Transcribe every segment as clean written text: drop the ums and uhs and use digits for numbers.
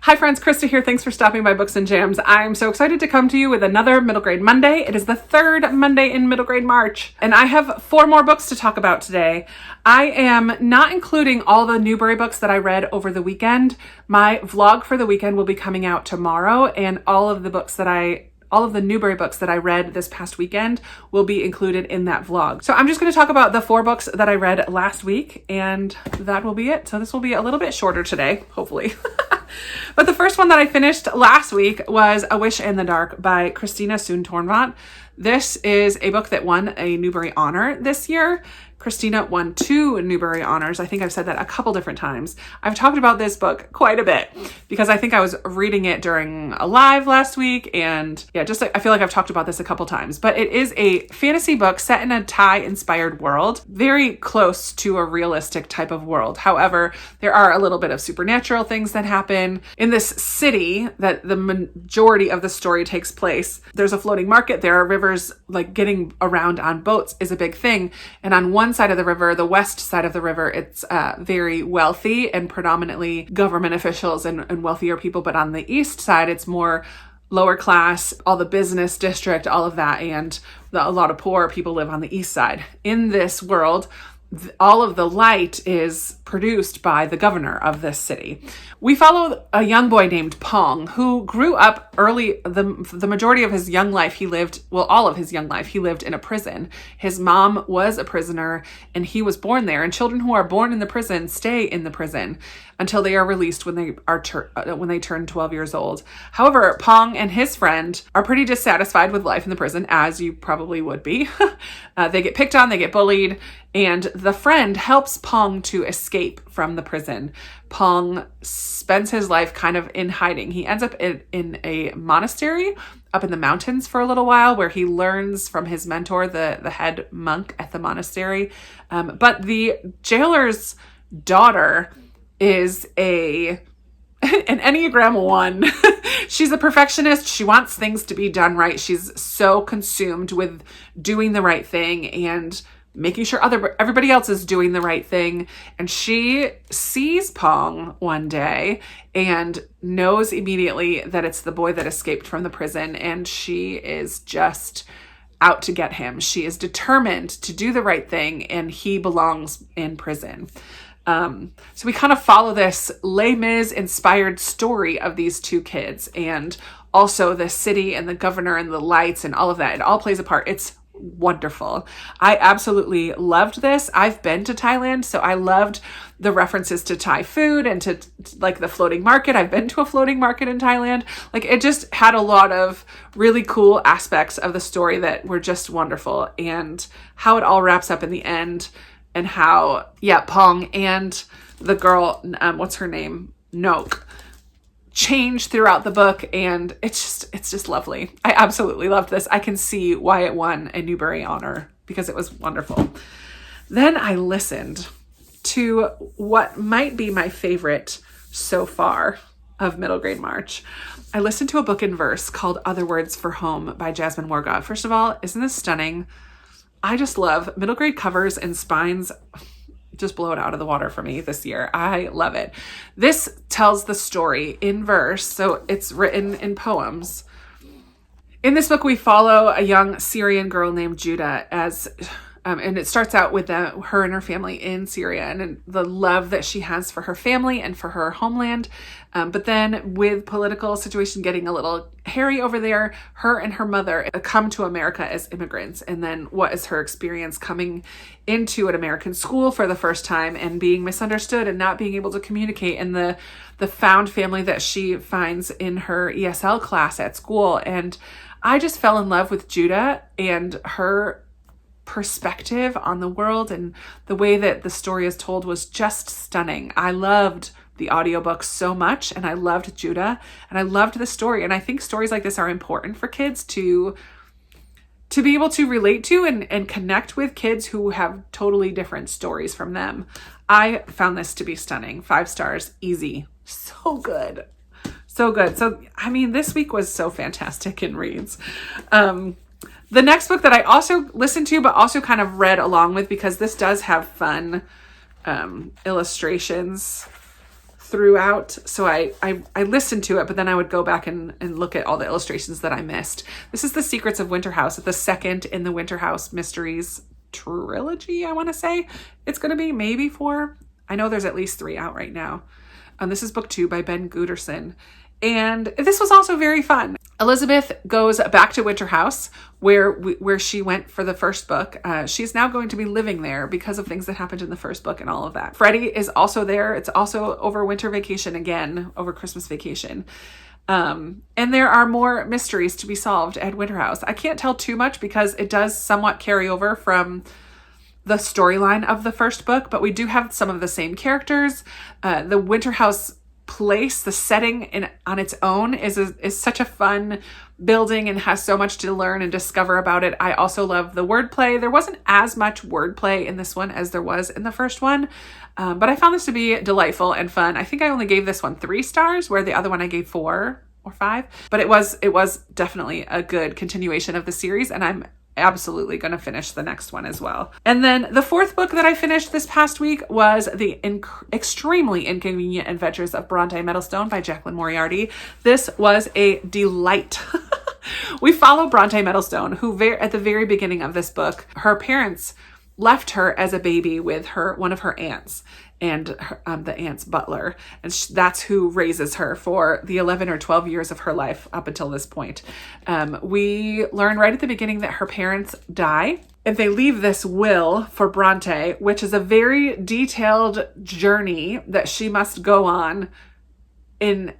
Hi friends, Krista here. Thanks for stopping by Books and Jams. I'm so excited to come to you with another Middle Grade Monday. It is the third Monday in Middle Grade March, and I have 4 more books to talk about today. I am not including all the Newbery books that I read over the weekend. My vlog for the weekend will be coming out tomorrow, and all of the Newbery books that I read this past weekend will be included in that vlog. So I'm just going to talk about the 4 books that I read last week, and that will be it. So this will be a little bit shorter today, hopefully. But the first one that I finished last week was A Wish in the Dark by Christina Soontornvat. This is a book that won a Newbery Honor this year. Christina won 2 Newbery Honors. I think I've said that a couple different times. I've talked about this book quite a bit because I think I was reading it during a live last week, and I feel like I've talked about this a couple times. But it is a fantasy book set in a Thai-inspired world, very close to a realistic type of world. However, there are a little bit of supernatural things that happen in this city that the majority of the story takes place. There's a floating market. There are rivers, like getting around on boats is a big thing. And on one side of the river, the west side of the river, it's very wealthy and predominantly government officials and wealthier people. But on the east side, it's more lower class, all the business district, all of that. And a lot of poor people live on the east side. In this world, all of the light is produced by the governor of this city. We follow a young boy named Pong who grew up early. The majority of his young life, all of his young life, he lived in a prison. His mom was a prisoner and he was born there. And children who are born in the prison stay in the prison until they are released when they turn 12 years old. However, Pong and his friend are pretty dissatisfied with life in the prison, as you probably would be. They get picked on, they get bullied, and the friend helps Pong to escape from the prison. Pong spends his life kind of in hiding. He ends up in a monastery up in the mountains for a little while where he learns from his mentor, the head monk at the monastery. But the jailer's daughter is an Enneagram 1. She's a perfectionist. She wants things to be done right. She's so consumed with doing the right thing and making sure everybody else is doing the right thing. And she sees Pong one day and knows immediately that it's the boy that escaped from the prison. And she is just out to get him. She is determined to do the right thing, and he belongs in prison. So we kind of follow this Les Mis inspired story of these 2 kids, and also the city and the governor and the lights and all of that. It all plays a part. It's wonderful. I absolutely loved this. I've been to Thailand, so I loved the references to Thai food and to like the floating market. I've been to a floating market in Thailand. Like, it just had a lot of really cool aspects of the story that were just wonderful, and how it all wraps up in the end. And how, Pong and the girl, what's her name? Nok, change throughout the book. And it's just lovely. I absolutely loved this. I can see why it won a Newbery Honor because it was wonderful. Then I listened to what might be my favorite so far of Middle Grade March. I listened to a book in verse called Other Words for Home by Jasmine Warga. First of all, isn't this stunning? I just love middle grade covers and spines. Just blow it out of the water for me this year. I love it. This tells the story in verse, so it's written in poems. In this book, we follow a young Syrian girl named Judah and it starts out with her and her family in Syria and the love that she has for her family and for her homeland. But then with political situation getting a little hairy over there, her and her mother come to America as immigrants. And then what is her experience coming into an American school for the first time and being misunderstood and not being able to communicate, and the found family that she finds in her ESL class at school. And I just fell in love with Judah and her perspective on the world, and the way that the story is told was just stunning. I loved the audiobook so much, and I loved Judah, and I loved the story. And I think stories like this are important for kids to be able to relate to and connect with kids who have totally different stories from them. I found this to be stunning. 5 stars, easy. So good. So good. So, I mean, this week was so fantastic in reads. The next book that I also listened to, but also kind of read along with, because this does have fun illustrations throughout. So I listened to it, but then I would go back and look at all the illustrations that I missed. This is The Secrets of Winterhouse. It's the second in the Winterhouse Mysteries trilogy, I want to say. It's going to be maybe 4. I know there's at least 3 out right now. This is book 2 by Ben Gooderson. And this was also very fun. Elizabeth goes back to Winterhouse where she went for the first book. She's now going to be living there because of things that happened in the first book and all of that. Freddie is also there. It's also over winter vacation again, over Christmas vacation. And there are more mysteries to be solved at Winterhouse. I can't tell too much because it does somewhat carry over from the storyline of the first book, but we do have some of the same characters. The Winterhouse place, the setting on its own is such a fun building and has so much to learn and discover about it. I also love the wordplay. There wasn't as much wordplay in this one as there was in the first one, but I found this to be delightful and fun. I think I only gave this one 3 stars, where the other one I gave 4 or 5, but it was definitely a good continuation of the series, and I'm absolutely going to finish the next one as well. And then the 4th book that I finished this past week was The Extremely Inconvenient Adventures of Bronte Meadowstone by Jacqueline Moriarty. This was a delight. We follow Bronte Meadowstone, who at the very beginning of this book, her parents left her as a baby with one of her aunts, and the aunt's butler. And that's who raises her for the 11 or 12 years of her life up until this point. We learn right at the beginning that her parents die, and they leave this will for Bronte, which is a very detailed journey that she must go on in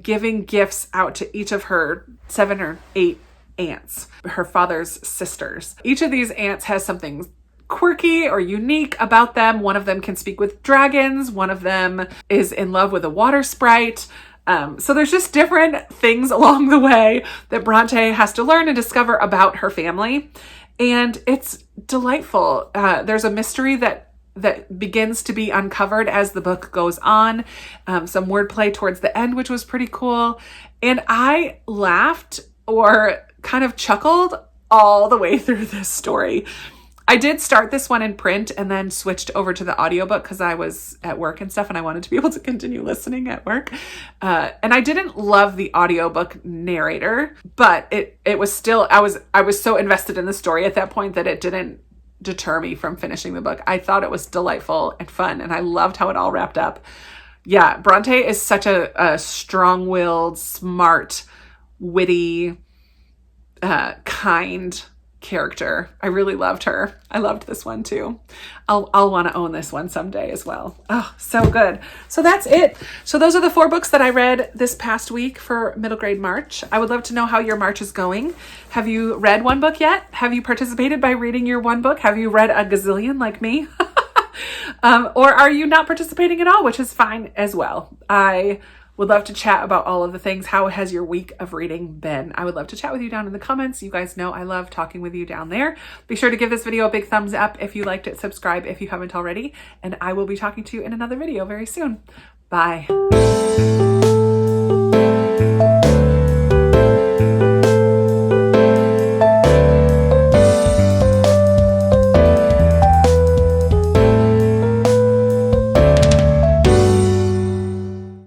giving gifts out to each of her 7 or 8 aunts, her father's sisters. Each of these aunts has something quirky or unique about them. One of them can speak with dragons. One of them is in love with a water sprite. So there's just different things along the way that Bronte has to learn and discover about her family. And it's delightful. There's a mystery that begins to be uncovered as the book goes on. Some wordplay towards the end, which was pretty cool. And I laughed or kind of chuckled all the way through this story. I did start this one in print and then switched over to the audiobook because I was at work and stuff and I wanted to be able to continue listening at work. And I didn't love the audiobook narrator, but it was still, I was so invested in the story at that point that it didn't deter me from finishing the book. I thought it was delightful and fun, and I loved how it all wrapped up. Yeah, Bronte is such a strong-willed, smart, witty, kind character. I really loved her. I loved this one too. I'll want to own this one someday as well. Oh, so good. So that's it. So those are the 4 books that I read this past week for Middle Grade March. I would love to know how your March is going. Have you read one book yet? Have you participated by reading your one book? Have you read a gazillion like me? Or are you not participating at all, which is fine as well. I would love to chat about all of the things. How has your week of reading been? I would love to chat with you down in the comments. You guys know I love talking with you down there. Be sure to give this video a big thumbs up if you liked it. Subscribe if you haven't already. And I will be talking to you in another video very soon. Bye.